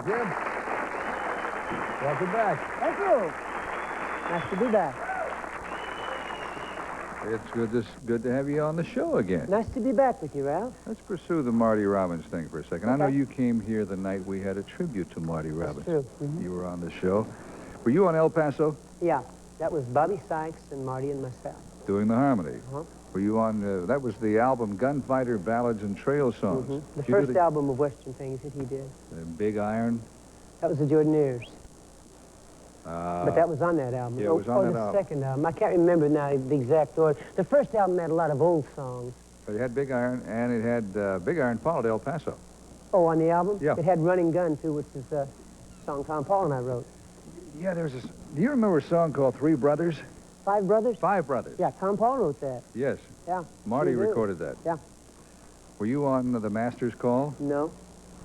Jim. Welcome back. Thank you. Nice to be back. It's good to have you on the show again. Nice to be back with you, Ralph. Let's pursue the Marty Robbins thing for a second. I know Okay. you came here the night we had a tribute to Marty Robbins. True. Mm-hmm. You were on the show. Were you on El Paso? Yeah, that was Bobby Sykes and Marty and myself. Doing the harmony. Uh-huh. Were you on, that was the album Gunfighter Ballads and Trail Songs. Mm-hmm. The Did you do first album of Western things that he did. Big Iron? That was the Jordanaires. But that was on that album. Yeah, it was on that the album. second album. I can't remember now the exact order. The first album had a lot of old songs. But it had Big Iron, and it had Big Iron followed El Paso. Oh, on the album? Yeah. It had Running Gun, too, which is a song Tom Paul and I wrote. Yeah, there's this. Do you remember a song called Three Brothers? Five Brothers? Five Brothers. Yeah, Tom Paul wrote that. Yes. Yeah. Marty he did. recorded that. Yeah. Were you on the Master's Call? No.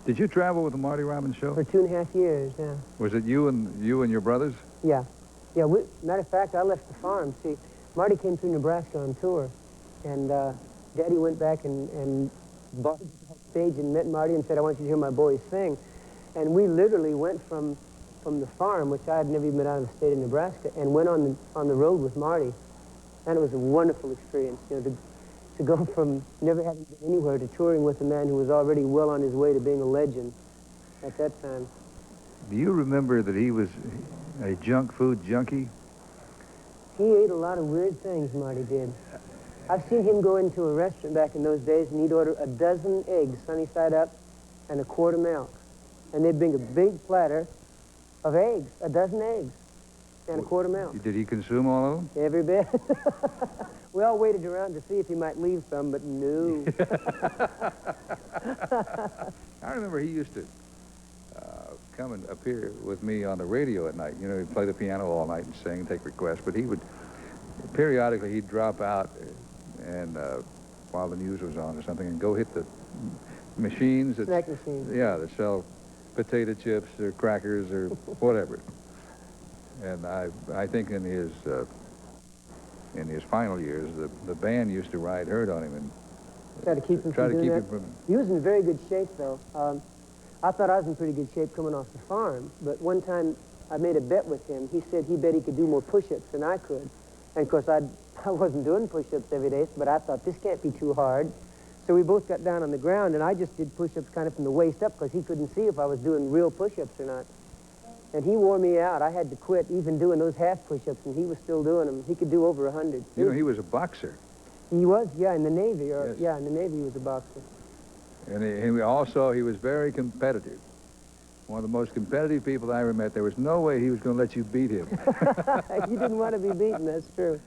Did you travel with the Marty Robbins show? For 2.5 years, yeah. Was it you and your brothers? Yeah. Yeah, matter of fact, I left the farm. See, Marty came through Nebraska on tour, and Daddy went back and bought the stage and met Marty and said, I want you to hear my boys sing. And we literally went from the farm, which I had never even been out of the state of Nebraska, and went on the road with Marty. And it was a wonderful experience, you know, to go from never having been anywhere to touring with a man who was already well on his way to being a legend at that time. Do you remember that he was a junk food junkie? He ate a lot of weird things, Marty did. I've seen him go into a restaurant back in those days, and he'd order a dozen eggs, sunny side up, and a quart of milk. And they'd bring a big platter of eggs, a dozen eggs, and a quart of milk. Did he consume all of them? Every bit. We all waited around to see if he might leave some, but no. I remember he used to come and appear with me on the radio at night. You know, he'd play the piano all night and sing, take requests, but he would, periodically, he'd drop out and while the news was on or something and go hit the machines. Snack machines. Yeah, that sell potato chips or crackers or whatever. And I think in his final years, the band used to ride herd on him and Try to keep him from doing that. He was in very good shape, though. I thought I was in pretty good shape coming off the farm, but one time I made a bet with him. He said he bet he could do more push-ups than I could. And, of course, I wasn't doing push-ups every day, but I thought this can't be too hard. So we both got down on the ground, and I just did push-ups kind of from the waist up because he couldn't see if I was doing real push-ups or not. And he wore me out. I had to quit even doing those half push-ups, and he was still doing them. He could do over 100. You know, he was a boxer. He was, yeah, in the Navy. Yes. Yeah, in the Navy he was a boxer. And he was very competitive. One of the most competitive people I ever met. There was no way he was going to let you beat him. He didn't want to be beaten, that's true.